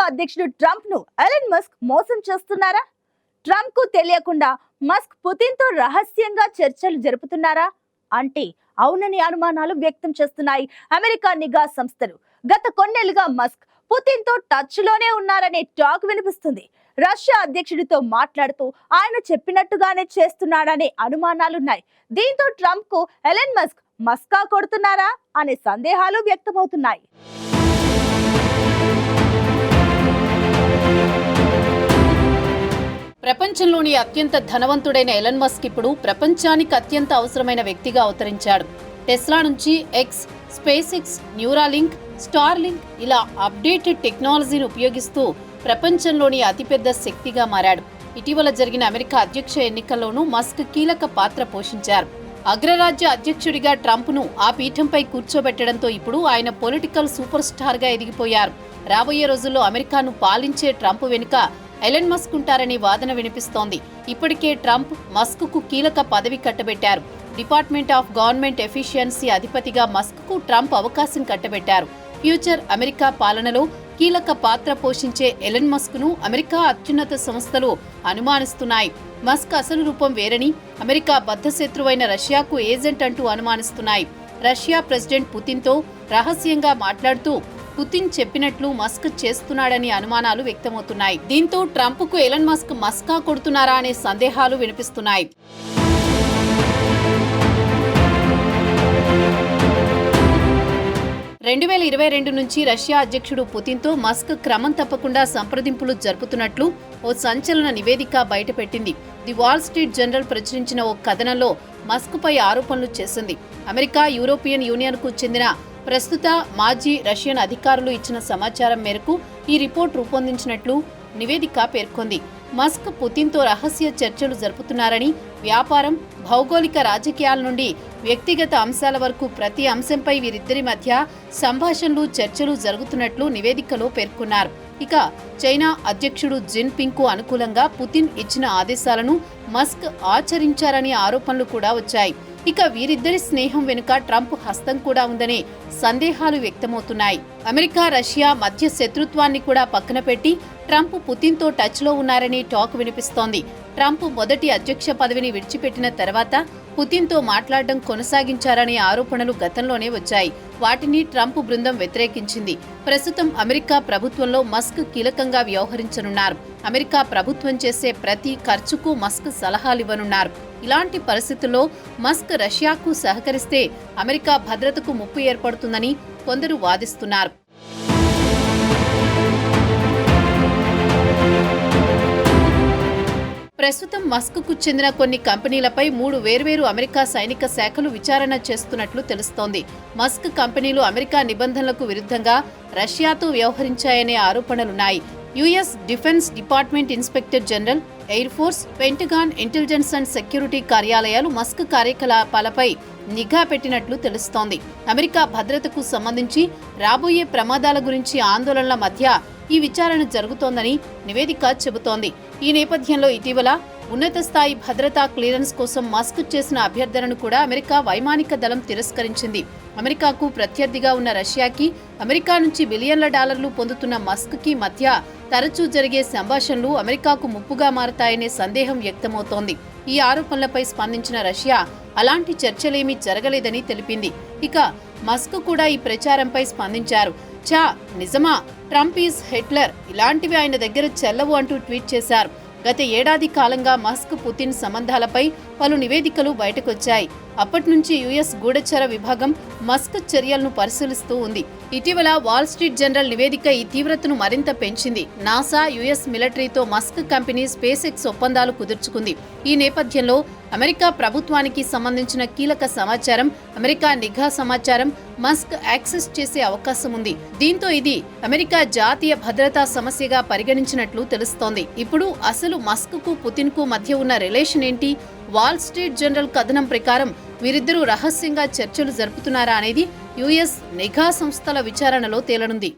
అధ్యక్షుడు ట్రంప్ ను Elon Musk మోసం చేస్తున్నారా? ట్రంప్ కు తెలియకుండా మస్క్ పుతిన్ తో రహస్యంగా చర్చలు జరుపుతున్నారా అంటే అవునని అనుమానాలు వ్యక్తం చేస్తున్నాయి అమెరికా నిఘా సంస్థలు. గత కొన్నేళ్లుగా మస్క్ పుతిన్ తో టచ్ లోనే ఉన్నారనే టాక్ వినిపిస్తుంది. రష్యా అధ్యక్షుడితో మాట్లాడుతూ ఆయన చెప్పినట్టుగానే చేస్తున్నాడనే అనుమానాలున్నాయి. దీంతో ట్రంప్ కు ఎలన్ మస్క్ మస్కా కొడుతున్నారా అనే సందేహాలు వ్యక్తమవుతున్నాయి. ప్రపంచంలోని అత్యంత ధనవంతుడైన ఎలన్ మస్క్ ఇప్పుడు ప్రపంచానికి అత్యంత అవసరమైన వ్యక్తిగా అవతరించాడు. టెస్లా నుంచి X, space X, Neuralink, Starlink ఇలా అప్డేటెడ్ టెక్నాలజీని ఉపయోగిస్తూ ప్రపంచంలోని అతిపెద్ద శక్తిగా మారాడు. ఇటీవల జరిగిన అమెరికా అధ్యక్ష ఎన్నికల్లోనూ మస్క్ కీలక పాత్ర పోషించారు. అగ్రరాజ్య అధ్యక్షుడిగా ట్రంప్ను ఆ పీఠంపై కూర్చోబెట్టడంతో ఇప్పుడు ఆయన పొలిటికల్ సూపర్ స్టార్ గా ఎదిగిపోయారు. రాబోయే రోజుల్లో అమెరికాను పాలించే ట్రంప్ వెనుక ఎలన్ మస్క్ ఉంటారనే వాదన వినిపిస్తోంది. ఇప్పటికే ట్రంప్ మస్క్ కు కీలక పదవి కట్టబెట్టారు. డిపార్ట్మెంట్ ఆఫ్ గవర్నమెంట్ ఎఫిషియన్సీ అధిపతిగా మస్క్ కు ట్రంప్ అవకాశం కట్టబెట్టారు. ఫ్యూచర్ అమెరికా పాలనలో కీలక పాత్ర పోషించే ఎలన్ మస్క్ ను అమెరికా అత్యున్నత సంస్థలు అనుమానిస్తున్నాయి. మస్క్ అసలు రూపం వేరని, అమెరికా బద్ధశత్రువైన రష్యాకు ఏజెంట్ అంటూ అనుమానిస్తున్నాయి. రష్యా ప్రెసిడెంట్ పుతిన్ తో రహస్యంగా మాట్లాడుతూ పుతిన్ చెప్పినట్లు మస్క్ చేస్తున్నాడని అనుమానాలు వ్యక్తమవుతున్నాయి. దీంతో ట్రంప్ కు ఎలన్ మస్క్ మస్కా కొడుతున్నారా అనే సందేహాలు వినిపిస్తున్నాయి. 2022 నుంచి రష్యా అధ్యక్షుడు పుతిన్తో మస్క్ క్రమం తప్పకుండా సంప్రదింపులు జరుపుతున్నట్లు ఓ సంచలన నివేదిక బయటపెట్టింది. ది వాల్ స్ట్రీట్ జర్నల్ ప్రచురించిన ఓ కథనంలో మస్క్ పై ఆరోపణలు చేసింది. అమెరికా, యూరోపియన్ యూనియన్ కు చెందిన ప్రస్తుత మాజీ రష్యన్ అధికారులు ఇచ్చిన సమాచారం మేరకు ఈ రిపోర్ట్ రూపొందించినట్లు నివేదిక పేర్కొంది. మస్క్ పుతిన్తో రహస్య చర్చలు జరుపుతున్నారని, వ్యాపారం, భౌగోళిక రాజకీయాల నుండి వ్యక్తిగత అంశాల వరకు ప్రతి అంశంపై వీరిద్దరి మధ్య సంభాషణలు, చర్చలు జరుగుతున్నట్లు నివేదికలో పేర్కొన్నారు. ఇక చైనా అధ్యక్షుడు జిన్ పింగ్ కు అనుకూలంగా పుతిన్ ఇచ్చిన ఆదేశాలను మస్క్ ఆచరించారనే ఆరోపణలు కూడా వచ్చాయి. ఇక వీరిద్దరి స్నేహం వెనుక ట్రంప్ హస్తం కూడా ఉందనే సందేహాలు వ్యక్తమవుతున్నాయి. అమెరికా, రష్యా మధ్య శత్రుత్వాన్ని కూడా పక్కన పెట్టి ట్రంప్ పుతిన్తో టచ్లో ఉన్నారనే టాక్ వినిపిస్తోంది. ట్రంప్ మొదటి అధ్యక్ష పదవిని విడిచిపెట్టిన తర్వాత పుతిన్తో మాట్లాడడం కొనసాగించారనే ఆరోపణలు గతంలోనే వచ్చాయి. వాటిని ట్రంప్ బృందం వ్యతిరేకించింది. ప్రస్తుతం అమెరికా ప్రభుత్వంలో మస్క్ కీలకంగా వ్యవహరించనున్నారు. అమెరికా ప్రభుత్వం చేసే ప్రతి ఖర్చుకు మస్క్ సలహాలివ్వనున్నారు. ఇలాంటి పరిస్థితుల్లో మస్క్ రష్యాకు సహకరిస్తే అమెరికా భద్రతకు ముప్పు ఏర్పడుతుందని కొందరు వాదిస్తున్నారు. ప్రస్తుతం మస్క్ కు చెందిన కొన్ని కంపెనీలపై 3 వేర్వేరు అమెరికా సైనిక శాఖలు విచారణ చేస్తున్నట్లు తెలుస్తోంది. మస్క్ కంపెనీలు అమెరికా నిబంధనలకు విరుద్ధంగా రష్యాతో వ్యవహరించాయనే ఆరోపణలున్నాయి. US defence department inspector general, air force, Pentagon, intelligence and security కార్యాలయాలు మస్క్ కార్యకలాపాలపై నిఘా పెట్టినట్లు తెలుస్తోంది. అమెరికా భద్రతకు సంబంధించి రాబోయే ప్రమాదాల గురించి ఆందోళనల మధ్య ఈ విచారణ జరుగుతోందని నివేదిక చెబుతోంది. ఈ నేపథ్యంలో ఇటీవల ఉన్నత స్థాయి భద్రతా క్లియరెన్స్ కోసం మస్క్ చేసిన అభ్యర్థనను కూడా అమెరికా వైమానిక దళం తిరస్కరించింది. అమెరికాకు ప్రత్యర్థిగా ఉన్న రష్యాకి, అమెరికా నుంచి బిలియన్ల డాలర్లు పొందుతున్న మస్క్ కి మధ్య తరచూ జరిగే సంభాషణలు అమెరికాకు ముప్పుగా మారతాయనే సందేహం వ్యక్తమవుతోంది. ఈ ఆరోపణలపై స్పందించిన రష్యా అలాంటి చర్చలేమీ జరగలేదని తెలిపింది. ఇక మస్క్ కూడా ఈ ప్రచారంపై స్పందించారు. నిజమా? ట్రంప్ ఈజ్ హిట్లర్, ఇలాంటివి ఆయన దగ్గర చెల్లవు అంటూ ట్వీట్ చేశారు. గత ఏడాది కాలంగా మస్క్ పుతిన్ సంబంధాలపై పలు నివేదికలు బయటకొచ్చాయి. అప్పటి నుంచి యుఎస్ గూఢచర విభాగం మస్క్ చర్యలను పరిశీలిస్తూ ఉంది. ఇటీవల వాల్ స్ట్రీట్ జర్నల్ నివేదిక ఈ తీవ్రతను మరింత పెంచింది. నాసా, యుఎస్ మిలిటరీతో మస్క్ కంపెనీ స్పేస్ ఎక్స్ ఒప్పందాలు కుదుర్చుకుంది. ఈ నేపథ్యంలో అమెరికా ప్రభుత్వానికి సంబంధించిన కీలక సమాచారం, అమెరికా నిఘా సమాచారం మస్క్ యాక్సెస్ చేసే అవకాశం ఉంది. దీంతో ఇది అమెరికా జాతీయ భద్రతా సమస్యగా పరిగణించినట్లు తెలుస్తోంది. ఇప్పుడు అసలు మస్క్ కు పుతిన్ కు మధ్య ఉన్న రిలేషన్ ఏంటి? వాల్ స్ట్రీట్ జర్నల్ కథనం ప్రకారం వీరిద్దరూ రహస్యంగా చర్చలు జరుపుతున్నారా అనేది యుఎస్ నిఘా సంస్థల విచారణలో తేలనుంది.